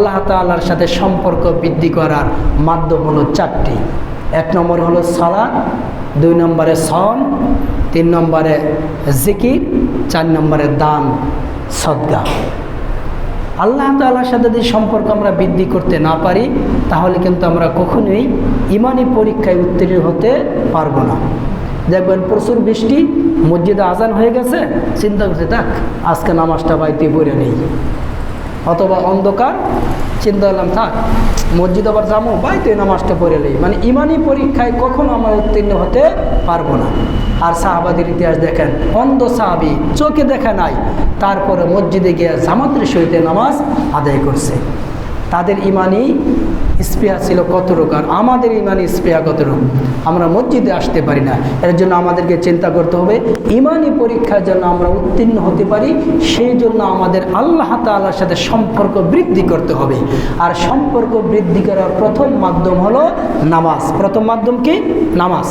আল্লাহ তাআলার সাথে সম্পর্ক বৃদ্ধি করার মাধ্যম হলো চারটি। 1 নম্বর হলো সালাত, 2 নম্বরে সওম, 3 নম্বরে জিকির, 4 নম্বরে দান সদকা। আল্লাহ তাআলার সাথে যদি সম্পর্ক আমরা বৃদ্ধি করতে না পারি তাহলে কিন্তু আমরা কখনোই ঈমানি পরীক্ষায় উত্তীর্ণ হতে পারবো না। দেখবেন প্রচুর বৃষ্টি, মসজিদে আজান হয়ে গেছে, চিন্তা করছে থাক আজকে নামাজটা বাড়িতে পড়ে নেই। অথবা অন্ধকার, চিন্তা করলাম থাক মসজিদ আবার যাবো, বাড়িতে নামাজটা পড়ে নেই। মানে ঈমানি পরীক্ষায় কখনো আমরা উত্তীর্ণ হতে পারবো না। আর সাহাবাদের ইতিহাস দেখেন, অন্ধ সাহাবী চোখে দেখা নাই, তারপরে মসজিদে গিয়ে জামাতের সহিত নামাজ আদায় করছে। তাদের ঈমানি স্পৃহা ছিল কতটুকু, আর আমাদের ঈমানি স্পৃহা কতটুকু। আমরা মসজিদে আসতে পারি না, এর জন্য আমাদেরকে চিন্তা করতে হবে ঈমানি পরীক্ষার জন্য আমরা উত্তীর্ণ হতে পারি, সেই জন্য আমাদের আল্লাহ তাআলার সাথে সম্পর্ক বৃদ্ধি করতে হবে। আর সম্পর্ক বৃদ্ধি করার প্রথম মাধ্যম হলো নামাজ। প্রথম মাধ্যম কি? নামাজ।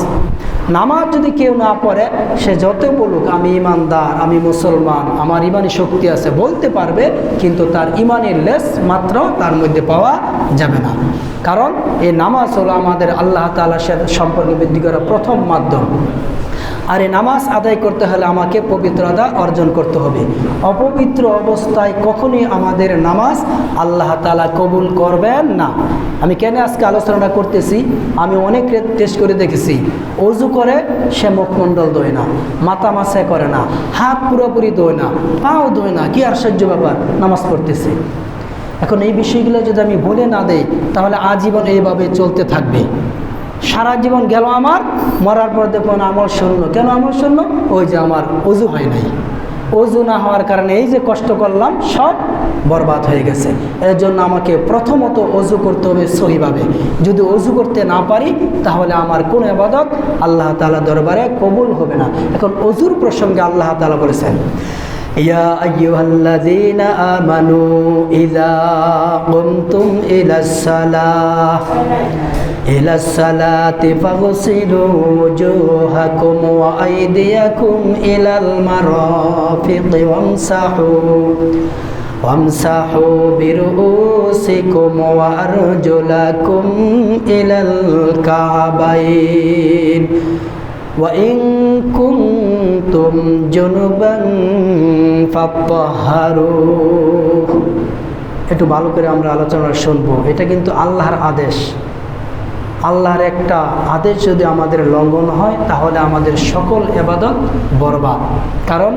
নামাজ যদি কেউ না পড়ে, সে যত বলুক আমি ইমানদার, আমি মুসলমান, আমার ইমানি শক্তি আছে বলতে পারবে, কিন্তু তার ইমানের লেশ মাত্র তার মধ্যে পাওয়া যাবে না। কারণ এই নামাজ হলো আমাদের আল্লাহ তাআলার সাথে সম্পর্ক বৃদ্ধি করার প্রথম মাধ্যম। আর এই নামাজ আদায় করতে হলে আমাকে পবিত্রতা অর্জন করতে হবে। অপবিত্র অবস্থায় কখনোই আমাদের নামাজ আল্লাহ তাআলা কবুল করবেন না। আমি কেন আজকে আলোচনাটা করতেছি, আমি অনেক টেস্ট করে দেখেছি, অজু করে সে মুখমণ্ডল ধোয় না, মাথা মাথায় করে না, হাত পুরোপুরি ধোয় না, পাও ধোয় না, কি আশ্চর্য ব্যাপার, নামাজ পড়তেছে। এখন এই বিষয়গুলো যদি আমি বলে না দেই তাহলে আজীবন এইভাবে চলতে থাকবে। সারা জীবন গেল আমার, মরার পর দেখুন আমল শূন্য। কেন আমল শূন্য? ওই যে আমার অজু হয় নাই। অজু না হওয়ার কারণে এই যে কষ্ট করলাম সব বরবাদ হয়ে গেছে। এর জন্য আমাকে প্রথমত অজু করতে হবে সহিভাবে। যদি অজু করতে না পারি তাহলে আমার কোন ইবাদত আল্লাহ তাআলা দরবারে কবুল হবে না। এখন অজুর প্রসঙ্গে আল্লাহ তাআলা বলেছেন, ইয়া আইয়ুহাল্লাযীনা আমানু ইযা কুমতুম ইলাস সালাতি ফাগসিলু ওয়ুজুহাকুম ওয়া আইদিয়াকুম ইলাল মারাফিqi ওয়ামসাহু বিরুউসিকুম ওয়া আরজুলাকুম ইলাল কাবাইন ওয়া ইন কুনতুম জুনুবান ফাত্তাহহারু। একটু ভালো করে আমরা আলোচনা শুনবো। এটা কিন্তু আল্লাহর আদেশ। আল্লাহর একটা আদেশ যদি আমাদের লঙ্ঘন হয় তাহলে আমাদের সকল ইবাদত বরবাদ। কারণ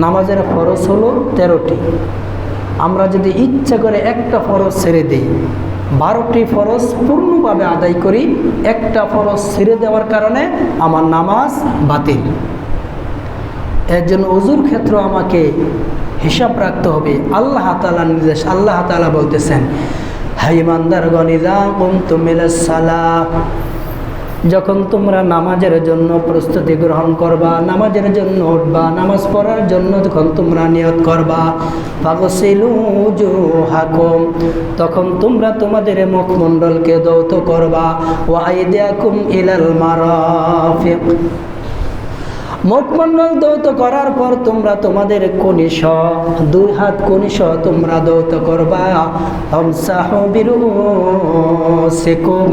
নামাজের ফরজ হলো 13টি। আমরা যদি ইচ্ছা করে একটা ফরজ ছেড়ে দিই, 12টি ফরজ পূর্ণভাবে আদায় করি, একটা ফরজ ছেড়ে দেওয়ার কারণে আমার নামাজ বাতিল। এর জন্য ওযুর ক্ষেত্রে আমাকে হিসাব রাখতে হবে। আল্লাহ তাআলার নির্দেশ। আল্লাহ তাআলা বলতেছেন, হে ইমানদারগণ, ইযা কুমতুম ইলাস সালাহ, যখন তোমরা নামাজের জন্য প্রস্তুতি গ্রহণ করবা, নামাজের জন্য উঠবা, নামাজ পড়ার জন্য যখন তোমরা নিয়ত করবা, ফাগসিলু ওয়ুজুহাকুম, তখন তোমরা তোমাদের মুখমণ্ডলকে ধৌত করবা, ওয়া আইদিয়াকুম ইলাল মারাফিক, মুখমণ্ডল ধৌত করার পর তোমরা তোমাদের কনিষ, 2 হাত কনিষ তোমরা ধৌত করবা। আমসাহু বিরুউসিকুম,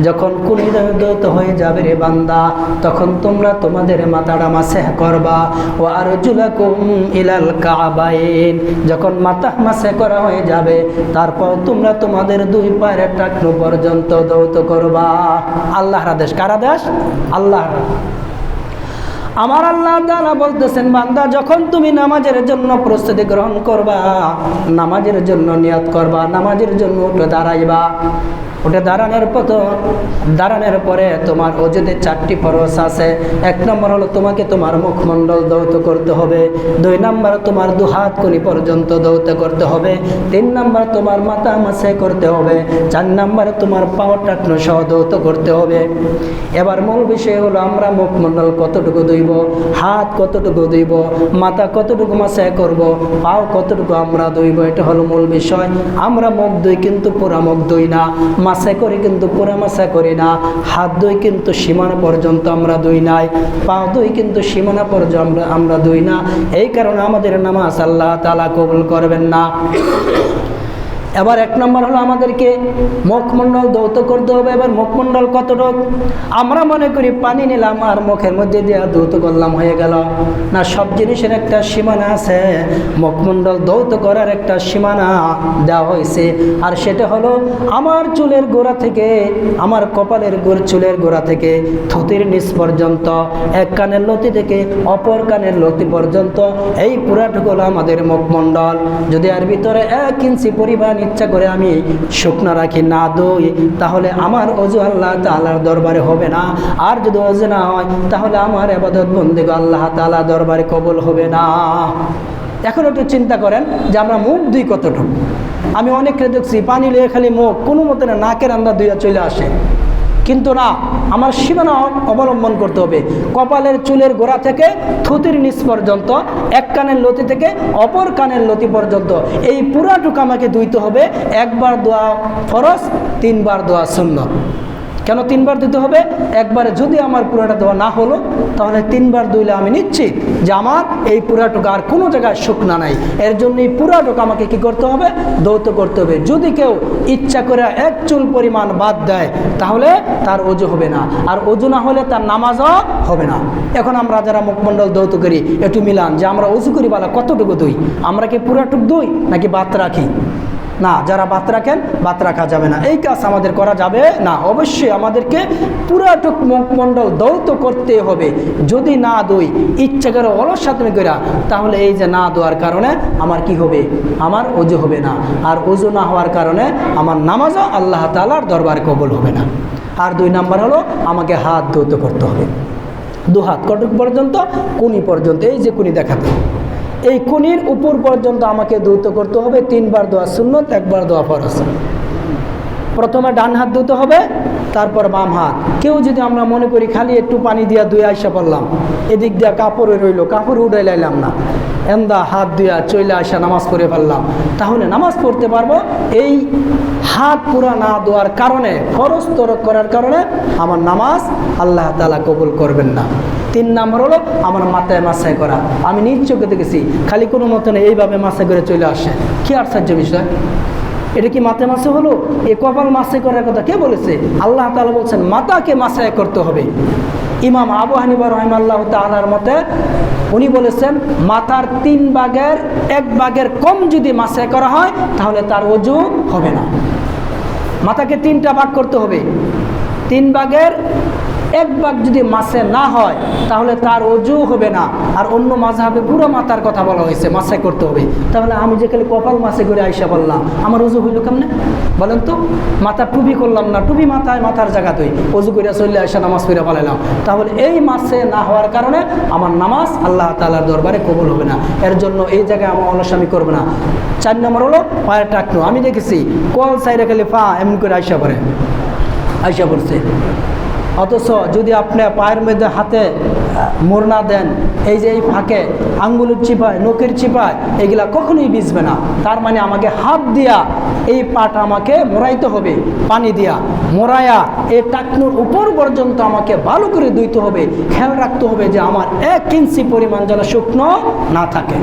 যখন কনিষ ধৌত হয়ে যাবে রে বান্দা, তখন তোমরা তোমাদের মাথাটা মাসহ করবা। ওয়া আরজুলাকুম ইলাল কাবাইন, যখন মাথা মাসহ করা হয়ে যাবে তারপর তোমরা তোমাদের 2 পায়ের টাকনু পর্যন্ত ধৌত করবা। আল্লাহর আদেশ। কার আদেশ? আল্লাহর। আমার আল্লাহ তাআলা বলতেছেন, বান্দা যখন তুমি নামাজের জন্য প্রস্তুতি গ্রহণ করবা, নামাজের জন্য নিয়ত করবা, নামাজের জন্য উঠে দাঁড়াইবা, উঠে দাঁড়ানোর পরে তোমার ওজুতে 4টি ফরজ আছে। 1 নম্বর হলো তোমাকে তোমার মুখমণ্ডল ধৌত করতে হবে, 2 নম্বর তোমার 2 হাত কনি পর্যন্ত ধৌত করতে হবে, 3 নম্বর তোমার মাথা মাসে করতে হবে, 4 নম্বর তোমার পাও টাকনো সহ ধৌত করতে হবে। এবার মূল বিষয় হলো আমরা মুখমণ্ডল কতটুকু ধুইব, হাত কতটুকু ধুইব, মাথা কতটুকু মাসে করব, পাও কতটুকু আমরা ধুইব, এটা হলো মূল বিষয়। আমরা মুখ ধুই কিন্তু পুরা মুখ ধুই না, মাসে করি কিন্তু পুরা মাসে করি না, হাত ধুই কিন্তু সীমানা পর্যন্ত আমরা ধুই নাই, পা ধুই কিন্তু সীমানা পর্যন্ত আমরা ধুই না। এই কারণে আমাদের নামাজ আল্লাহ তাআলা কবুল করবেন না। এবার এক নম্বর হলো আমাদেরকে মুখমণ্ডল ধৌত করতে হবে। এবার মুখমণ্ডল কতটুক? আমরা মনে করি পানি নিলাম আর মুখের মধ্যে দিয়ে ধৌত করলাম, হয়ে গেল না। সব জিনিসের একটা সীমানা আছে, মুখমণ্ডল ধৌত করার একটা সীমানা দেওয়া হয়েছে, আর সেটা হলো আমার চুলের গোড়া থেকে, আমার কপালের চুলের গোড়া থেকে থুতির নিচ পর্যন্ত, এক কানের লতি থেকে অপর কানের লতি পর্যন্ত, এই পুরাটুকু হলো আমাদের মুখমণ্ডল। যদি এর ভিতরে 1 ইঞ্চি পরিমাণ ইচ্ছা করে আমি শুকনা রাখি, না দই, তাহলে আমার ওযু আল্লাহ তাআলার দরবারে হবে না। আর যদি ওযু না হয় তাহলে আমার ইবাদত বন্দেগী আল্লাহ তাআলার দরবারে কবুল হবে না। এখন একটু চিন্তা করেন যে আমরা মুখ দুই কতটুকু। আমি অনেককে দেখছি পানি লিয়ে খালি মুখ, কোনো মতে না নাকের আন্দা দুইয়া চলে আসে, কিন্তু না, আমার সীমানা অবলম্বন করতে হবে। কপালের চুলের গোড়া থেকে থুতির নিচ পর্যন্ত, এক কানের লতি থেকে অপর কানের লতি পর্যন্ত, এই পুরাটুকু আমাকে ধুইতে হবে। 1 বার দোয়া ফরজ, 3 বার দোয়া সুন্নত। কেন 3 বার দিতে হবে? একবারে যদি আমার পুরাটা দেওয়া না হলো, তাহলে 3 বার ধুইলে আমি নিশ্চিত যে আমার এই পুরাটুকু আর কোনো জায়গায় শুকনা নাই। এর জন্য এই পুরাটুকু আমাকে কি করতে হবে? ধৌত করতে হবে। যদি কেউ ইচ্ছা করে 1 চুল পরিমাণ বাদ দেয় তাহলে তার ওযু হবে না, আর ওযু না হলে তার নামাজও হবে না। এখন আমরা যারা মুখমণ্ডল ধৌত করি, একটু মিলান যে আমরা ওযু করি বলা কতটুকু ধুই? আমরা কি পুরাটুকু ধুই নাকি বাত রাখি? না, যারা বাত রাখেন, বাত রাখা যাবে না, এই কাজ আমাদের করা যাবে না। অবশ্যই আমাদেরকে পুরাটুক মুখমণ্ডল ধৌত করতে হবে। যদি না দই, ইচ্ছা করে অলস সাথে করা, তাহলে এই যে না দেওয়ার কারণে আমার কি হবে? আমার ওযু হবে না, আর ওযু না হওয়ার কারণে আমার নামাজও আল্লাহ তাআলার দরবারে কবুল হবে না। আর 2 নম্বর হলো আমাকে হাত ধৌত করতে হবে। 2 হাত কতটুকু পর্যন্ত? কুনি পর্যন্ত। এই যে কুনি দেখাতে, এই কুনির উপর পর্যন্ত আমাকে ধৌত করতে হবে। 3 বার দোয়া সুন্নত, 1 বার দোয়া ফরজ। প্রথমে ডান হাত ধুতে হবে, তারপর বাম হাত। কেউ যদি আমরা মনে করি খালি একটু পানি দিয়া ধুয়ে আইসা পড়লাম, এদিক দিয়া কাপড়ে রইল, কাপড় উড়াই লাইলাম না, এমদা হাত ধুয়া চলে আসা নামাজ পড়ে ফেললাম, তাহলে নামাজ পড়তে পারবো? এই হাত পুরা না দেওয়ার কারণে, ফরজ তরক করার কারণে আমার নামাজ আল্লাহ তাআলা কবুল করবেন না। 3 নম্বর হলো আমার মাথায় মাসায় করা। আমি নিজ চোখে দেখেছি খালি কোনো মতো নেই, এইভাবে মাসায় করে চলে আসে। কি আশ্চর্য বিষয়! এটা কি মাথায় মাসে হলো? এ কপাল মাসে করার কথা কে বলেছে? আল্লাহ তাআলা বলছেন মাথাকে মাসায় করতে হবে। ইমাম আবু হানিফা রাহিমাহুল্লাহ তাআলার মতে উনি বলেছেন মাথার 3 ভাগের 1 ভাগের কম যদি মাসায় করা হয় তাহলে তার ওযু হবে না। মাথাকে 3টা ভাগ করতে হবে, 3 ভাগের 1 ভাগ যদি মাসে না হয় তাহলে তার ওযু হবে না। আর অন্য মাযহাবে পুরো মাথার কথা বলা হয়েছে, মাসায় করতে হবে। তাহলে আমি যে খালি কপাল মাসে করে আইসা বললাম, আমার ওযু হইল কেমনে বলেন তো? মাথা টুপি করলাম না, টুপি মাথায়, মাথার জায়গাতেই ওযু করে চলে আইসা নামাজ পড়ে ফেলাইলাম, তাহলে এই মাসে না হওয়ার কারণে আমার নামাজ আল্লাহ তাআলার দরবারে কবুল হবে না। এর জন্য এই জায়গায় আমার অলসামি করবে না। 4 নম্বর হলো পায়ের টাকনো। আমি দেখেছি কল সাইডে খালি পা এমন করে আইসা পড়ছে, অথচ যদি আপনি পায়ের মধ্যে হাতে মোড়না দেন, এই যে এই ফাঁকে আঙ্গুলের চিপায়, নখের চিপায়, এগুলা কখনোই ভিজবে না। তার মানে আমাকে হাত দিয়া এই পাটা আমাকে মোড়াইতে হবে, পানি দিয়া মোড়ায়া এই টাকনুর উপর পর্যন্ত আমাকে ভালো করে ধুইতে হবে। খেয়াল রাখতে হবে যে আমার 1 ইঞ্চি পরিমাণ যেন শুকনো না থাকে।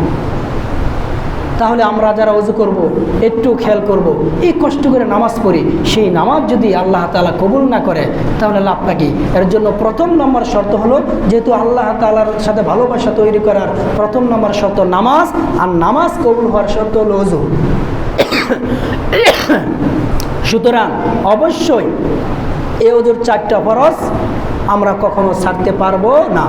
তাহলে আমরা যারা ওযু করব একটু খেয়াল করব, এই কষ্ট করে নামাজ পড়ি, সেই নামাজ যদি আল্লাহ তাআলা কবুল না করে তাহলে লাভটা কি? এর জন্য 1 নম্বর শর্ত হলো, যেহেতু আল্লাহ তাআলার সাথে ভালোবাসা তৈরি করার 1 নম্বর শর্ত নামাজ, আর নামাজ কবুল হওয়ার শর্ত হলো ওযু। সুতরাং অবশ্যই এই ওযুর 4টা ফরজ আমরা কখনো ছাড়তে পারবো না।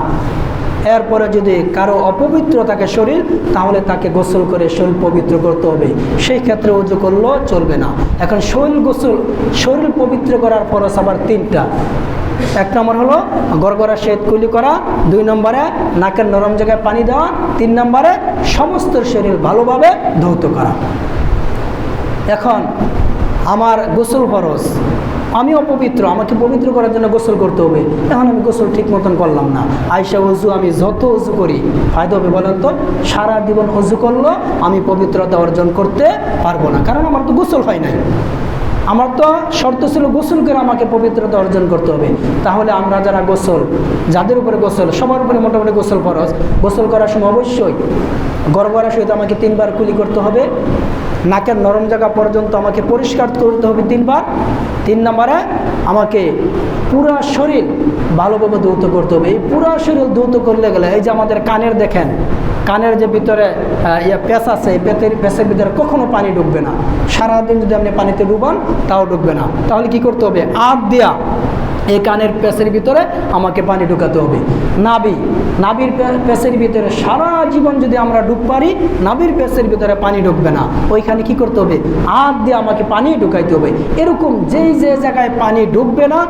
এরপরে যদি কারো অপবিত্র থাকে শরীর, তাহলে তাকে গোসল করে শরীর পবিত্র করতে হবে, সেই ক্ষেত্রে ওযু করলেও চলবে না। এখন শরীর পবিত্র করার ফরজ আবার 3টা। 1 নম্বর হলো গড়গড়া শেদ কুলি করা, 2 নম্বরে নাকের নরম জায়গায় পানি দেওয়া, 3 নম্বরে সমস্ত শরীর ভালোভাবে ধৌত করা। এখন আমার গোসল ফরজ, আমি অপবিত্র, আমাকে পবিত্র করার জন্য গোসল করতে হবে। এখন আমি গোসল ঠিক মতন করলাম না, আয়সা ওযু আমি যত ওযু করি ফায়দা হবে বলেন তো? সারা জীবন ওযু করলো আমি পবিত্রতা অর্জন করতে পারবো না, কারণ আমার তো গোসল হয় নাই। আমার তো শর্ত ছিল গোসল করে আমাকে পবিত্রতা অর্জন করতে হবে। তাহলে আমরা যারা যাদের উপরে গোসল, সবার উপরে মোটামুটি গোসল ফরজ, গোসল করার সময় অবশ্যই গড়গড়া সহিত আমাকে 3 বার কুলি করতে হবে। নাকের নরম জায়গা পর্যন্ত আমাকে পরিষ্কার করতে হবে 3 বার। 3 নম্বরে আমাকে পুরা শরীর ভালোভাবে ধৌত করতে হবে। এই পুরা শরীর ধৌত করলে গেলে এই যে আমাদের কানের দেখেন, কানের যে ভিতরে পেঁচ আছে, এই পেঁচের ভিতরে কখনো পানি ঢুকবে না। সারাদিন যদি আপনি পানিতে ডুবান তাও ঢুকবে না। তাহলে কি করতে হবে? আধ দিয়া এই কানের পেঁচের ভিতরে আমাকে পানি ঢুকাতে হবে। নাভির পেঁচের ভিতরে সারা জীবন যদি আমরা ডুব পারি, নাভির পেঁচের ভিতরে পানি ঢুকবে না। ওইখানে কি করতে হবে? হাত দিয়ে আমাকে পানি ঢুকাইতে হবে। এরকম যে জায়গায় পানি ঢুকবে না,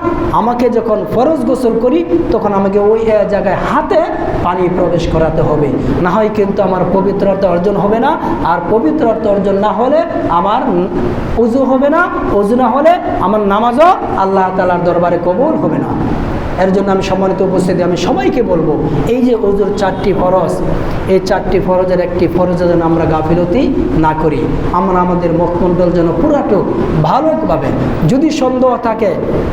আমাকে যখন ফরজ গোসল করি তখন আমাকে ওই জায়গায় হাতে পানি প্রবেশ করাতে হবে। না হয় কিন্তু আমার পবিত্রতা অর্জন হবে না। আর পবিত্রতা অর্জন না হলে আমার ওযু হবে না। ওযু না হলে আমার নামাজও আল্লাহ তাআলার দরবারে কবুল হবে না। এর জন্য আমি সম্মানিত উপস্থিতি, আমি সবাইকে বলবো, এই যে ওযুর 4টি ফরজ, এই 4টি ফরজের একটি ফরজ যেন আমরা গাফিলতি না করি। আমরা আমাদের মুখমণ্ডল যেন পুরাটুক ভালোভাবে, যদি সন্দেহ থাকে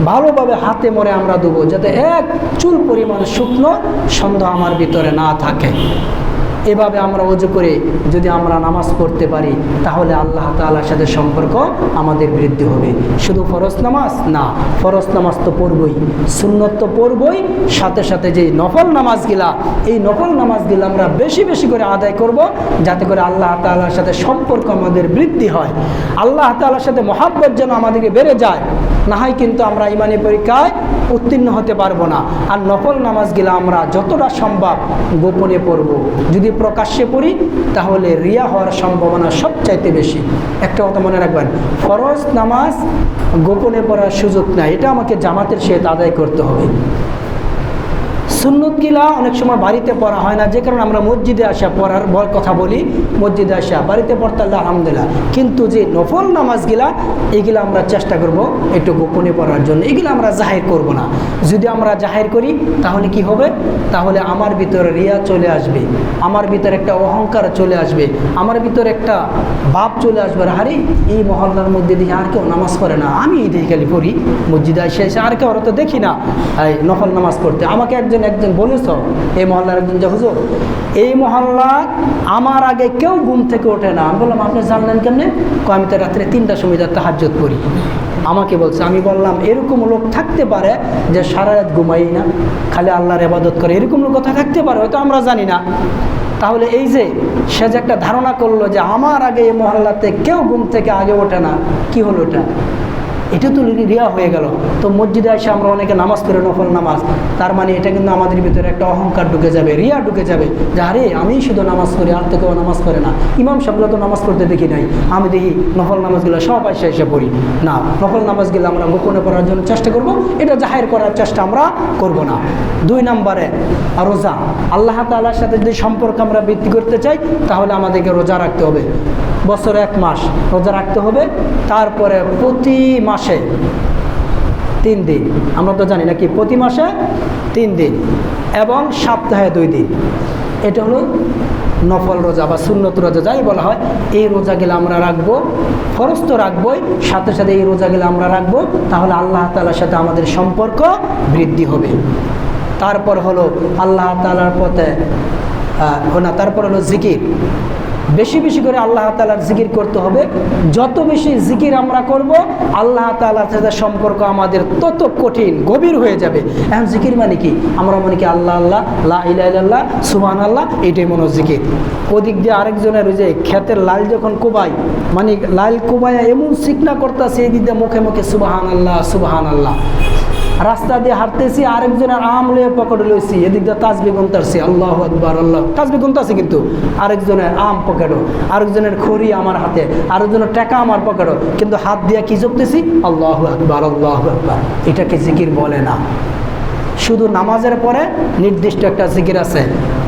ভালোভাবে হাতে মরে আমরা দেবো, যাতে এক চুল পরিমাণ শুকনো সন্দেহ আমার ভিতরে না থাকে। এভাবে আমরা ওযু করে যদি আমরা নামাজ পড়তে পারি তাহলে আল্লাহ তাআলার সাথে সম্পর্ক আমাদের বৃদ্ধি হবে। শুধু ফরজ নামাজ না, ফরজ নামাজ তো পড়বই, সুন্নত তো পড়বই, সাথে সাথে যে নফল নামাজগুলা, এই নফল নামাজগুলো আমরা বেশি বেশি করে আদায় করব, যাতে করে আল্লাহ তাআলার সাথে সম্পর্ক আমাদের বৃদ্ধি হয়, আল্লাহ তাআলার সাথে মহাব্বত যেন আমাদেরকে বেড়ে যায়। না হয় কিন্তু আমরা ইমানি পরীক্ষায় উত্তীর্ণ হতে পারবো না। আর নফল নামাজগুলো আমরা যতটা সম্ভব গোপনে পড়ব। যদি প্রকাশ্যে পড়ি তাহলে রিয়া হওয়ার সম্ভাবনা সবচাইতে বেশি। একটা কথা মনে রাখবেন, ফরজ নামাজ গোপনে পড়ার সুযোগ নাই, এটা আমাকে জামাতের সহিত আদায় করতে হবে। সুন্নতগুলা অনেক সময় বাড়িতে পড়া হয় না, যে কারণে আমরা মসজিদে আসা পড়ার কথা বলি। মসজিদে আসা বাড়িতে পড়তে আল্লাহ আলহামদুলিল্লাহ, কিন্তু যে নফল নামাজগুলা এগুলো আমরা চেষ্টা করব একটু গোপনে পড়ার জন্য। এগুলো আমরা জাহির করব না। যদি আমরা জাহির করি তাহলে কি হবে? তাহলে আমার ভিতরে রিয়া চলে আসবে, আমার ভিতরে একটা অহংকার চলে আসবে, আমার ভিতরে একটা ভাব চলে আসবে, আরে এই মহল্লার মধ্যে দেখি আর কেউ নামাজ পড়ে না, আমি এই খালি পড়ি, মসজিদে এসে আর কেউ তো দেখি না এই নফল নামাজ পড়তে। আমাকে একজন বলেছ, এই মহল্লার একজন যে হুজুর, এই মহল্লা আমার আগে কেউ ঘুম থেকে ওঠে না। আমি বললাম আপনি জানলেন কেমনে? আমি তো রাত্রে 3টার সময় তাহাজ্জুদ পড়ি। আমাকে বলছে। আমি বললাম এরকম লোক থাকতে পারে যে সারা রাত ঘুমাই না, খালি আল্লাহর ইবাদত করে, এরকম লোক কথা থাকতে পারে, হয়তো আমরা জানি না। তাহলে এই যে সে যে একটা ধারণা করলো যে আমার আগে এই মহল্লাতে কেউ ঘুম থেকে আগে ওঠে না, কি হলো এটা? এটা তো রিয়া হয়ে গেল। তো মসজিদে এসে আমরা অনেকে নামাজ পড়ে নফল নামাজ, তার মানে এটা কিন্তু আমাদের ভিতরে একটা অহংকার ঢুকে যাবে, রিয়া ঢুকে যাবে, যে আরে আমি শুধু নামাজ পড়ি, আর তো কেউ নামাজ পড়ে না, ইমাম সাহেবরা তো নামাজ পড়তে দেখি নাই, আমি দেখি নফল নামাজগুলো সব এসে পড়ি। না, নফল নামাজগুলো আমরা গোপনে পড়ার জন্য চেষ্টা করব, এটা জাহির করার চেষ্টা আমরা করব না। 2 নম্বরে রোজা। আল্লাহ তাআলার সাথে যদি সম্পর্ক আমরা বৃদ্ধি করতে চাই তাহলে আমাদেরকে রোজা রাখতে হবে। বছরে 1 মাস রোজা রাখতে হবে। তারপরে প্রতি মাসে 3 দিন, আমরা তো জানি নাকি, প্রতি মাসে 3 দিন এবং সপ্তাহে 2 দিন। এটা হলো নফল রোজা বা সুন্নত রোজা যাই বলা হয়। এই রোজাগুলো আমরা রাখবো, ফরজ তো রাখবোই, সাথে সাথে এই রোজাগুলো আমরা রাখবো, তাহলে আল্লাহ তাআলার সাথে আমাদের সম্পর্ক বৃদ্ধি হবে। তারপর হলো আল্লাহ তাআলার পথে তারপর হলো জিকির। বেশি বেশি করে আল্লাহ তাআলার জিকির করতে হবে। যত বেশি জিকির আমরা করব, আল্লাহ তাআলার সাথে সম্পর্ক আমাদের তত কঠিন গভীর হয়ে যাবে। এখন জিকির মানে কি? আমরা মনে কি আল্লাহ আল্লাহ, লা ইলাহা ইল্লাল্লাহ, সুবহানাল্লাহ, এটাই মনে জিকির। ওদিক দিয়ে আরেকজনের ওই যে ক্ষেতের লাল যখন কোবাই, মানে লাল কোবাইয়া এমন চিকনা করতেছে, এই দিক দিয়ে মুখে মুখে সুবহানাল্লাহ সুবহানাল্লাহ। রাস্তা দিয়ে হাঁটতেছি, আরেকজনের আম লয়ে পকেটে লইছি, এদিক দিয়ে তাসবিহ গুনতাছি, আল্লাহু আকবার আল্লাহ, তাসবিহ গুনতাছি, কিন্তু আরেকজনের আম পকেটও, আরেকজনের খড়ি আমার হাতে, আরেকজনের টাকা আমার পকেটও, কিন্তু হাত দিয়ে কি জপতেছি? আল্লাহু আকবার আল্লাহু আকবার। এটাকে জিকির বলে না। শুধু নামাজের পরে নির্দিষ্ট একটা জিকির আছে,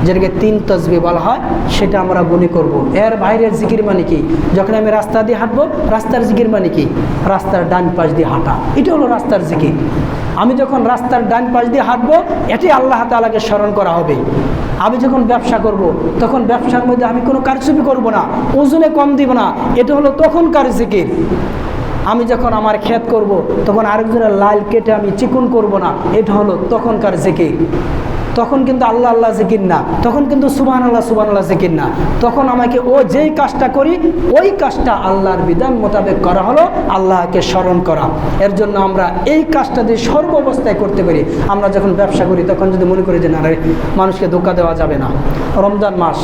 যেটাকে 3 তাসবিহ বলা হয়, সেটা আমরা গুনি করব। এর বাইরের জিকির মানে কি? যখন আমি রাস্তা দিয়ে হাঁটবো, রাস্তার জিকির মানে কি? রাস্তার ডান পাশ দিয়ে হাঁটা, এটা হলো রাস্তার জিকির। আমি যখন রাস্তার ডান পাশ দিয়ে হাঁটবো, এটি আল্লাহ তাআলাকে স্মরণ করা হবে। আমি যখন ব্যবসা করব, তখন ব্যবসার মধ্যে আমি কোনো কারচুপি করব না, ওজনে কম দিব না, এটা হলো তখনকার জিকির। আমি যখন আমার ক্ষেত করব তখন আরেকজনের লাল কেটে আমি চিকুন করব না, এটা হলো তখনকার জিকির। তখন কিন্তু আল্লাহ আল্লাহ জিকির না, তখন কিন্তু সুবহানাল্লাহ জিকির না, তখন আমাকে ও যেই কাজটা করি ওই কাজটা আল্লাহর বিধান মোতাবেক করা হলো আল্লাহকে স্মরণ করা। এর জন্য আমরা এই কাজটা যদি সর্ব অবস্থায় করতে পারি, আমরা যখন ব্যবসা করি তখন যদি মনে করি যে না রে, মানুষকে ধোঁকা দেওয়া যাবে না, রমজান মাস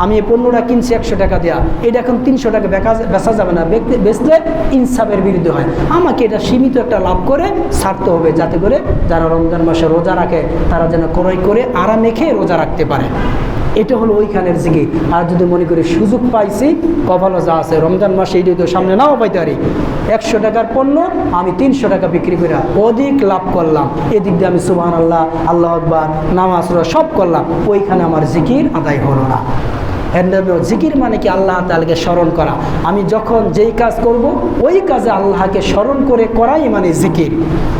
আমি এই পণ্যটা কিনছি 100 টাকা দেওয়া, এটা এখন 300 টাকা বেচা যাবে না, বেচলে ইনসাফের বিরুদ্ধে হয়, আমাকে এটা সীমিত একটা লাভ করে ছাড়তে হবে, যাতে করে যারা রমজান মাসে রোজা রাখে তারা যেন ক্রয় করে আরামে খেয়ে রোজা রাখতে পারে। এটা হলো ওইখানের জিকির। আর যদি মনে করি সুযোগ পাইছি, কপালে যা আছে, রমজান মাসে এইটাই তো সামনে নাও পাইতে পারি, 100 টাকার পণ্য আমি 300 টাকা বিক্রি করে অধিক লাভ করলাম, এদিক দিয়ে আমি সুবহানাল্লাহ, আল্লাহু আকবার, নামাজ সব করলাম, ওইখানে আমার জিকির আদায় হলো না। এর নামে জিকির মানে কি? আল্লাহ তাআলাকে স্মরণ করা। আমি যখন যেই কাজ করব ওই কাজে আল্লাহকে স্মরণ করে করাই মানে জিকির।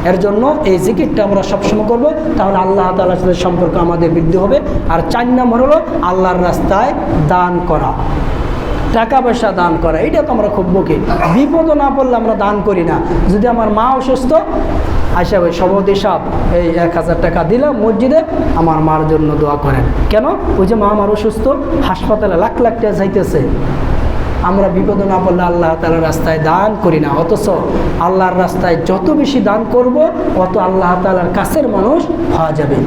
এর জন্য এই জিকিরটা আমরা সবসময় করব, তাহলে আল্লাহ তাআলার সাথে সম্পর্ক আমাদের বৃদ্ধি হবে। আর 4 নম্বর হলো আল্লাহর রাস্তায় দান করা, টাকা পয়সা দান করা। এটা তো আমরা খুব বকি, বিপদ না পড়লে আমরা দান করি না। যদি আমার মা অসুস্থ, আয়সা ভাই সভাপতি সাহেব এই 1000 টাকা দিলাম মসজিদে, আমার মার জন্য দোয়া করেন। কেন? ওই যে মা আমার অসুস্থ, হাসপাতালে লাখ লাখ টাকা যাইতেছে, আমরা বিপদ না পড়লে আল্লাহ তাআলার রাস্তায় দান করি না। অথচ আল্লাহর রাস্তায় যত বেশি দান করব অত আল্লাহ তাআলার কাছের মানুষ হওয়া যাবে।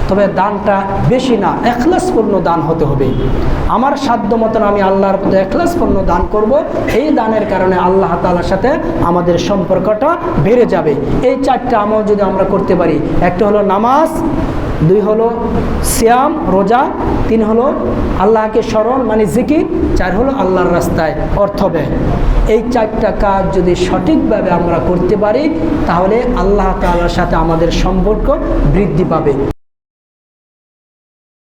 তবে দানটা বেশি না, এখলাসপূর্ণ দান হতে হবে। আমার সাধ্য মতন আমি আল্লাহর প্রতি এখলাসপূর্ণ দান করব, এই দানের কারণে আল্লাহ তাআলার সাথে আমাদের সম্পর্কটা বেড়ে যাবে। এই 4টা আমল যদি আমরা করতে পারি, একটা হলো নামাজ, 2 হলো সিয়াম রোজা, 3 হলো আল্লাহকে স্মরণ মানে জিকির, 4 হলো আল্লাহর রাস্তায় অর্থ ব্যয়। এই 4টা কাজ যদি সঠিকভাবে আমরা করতে পারি, তাহলে আল্লাহ তাআলার সাথে আমাদের সম্পর্ক বৃদ্ধি পাবে।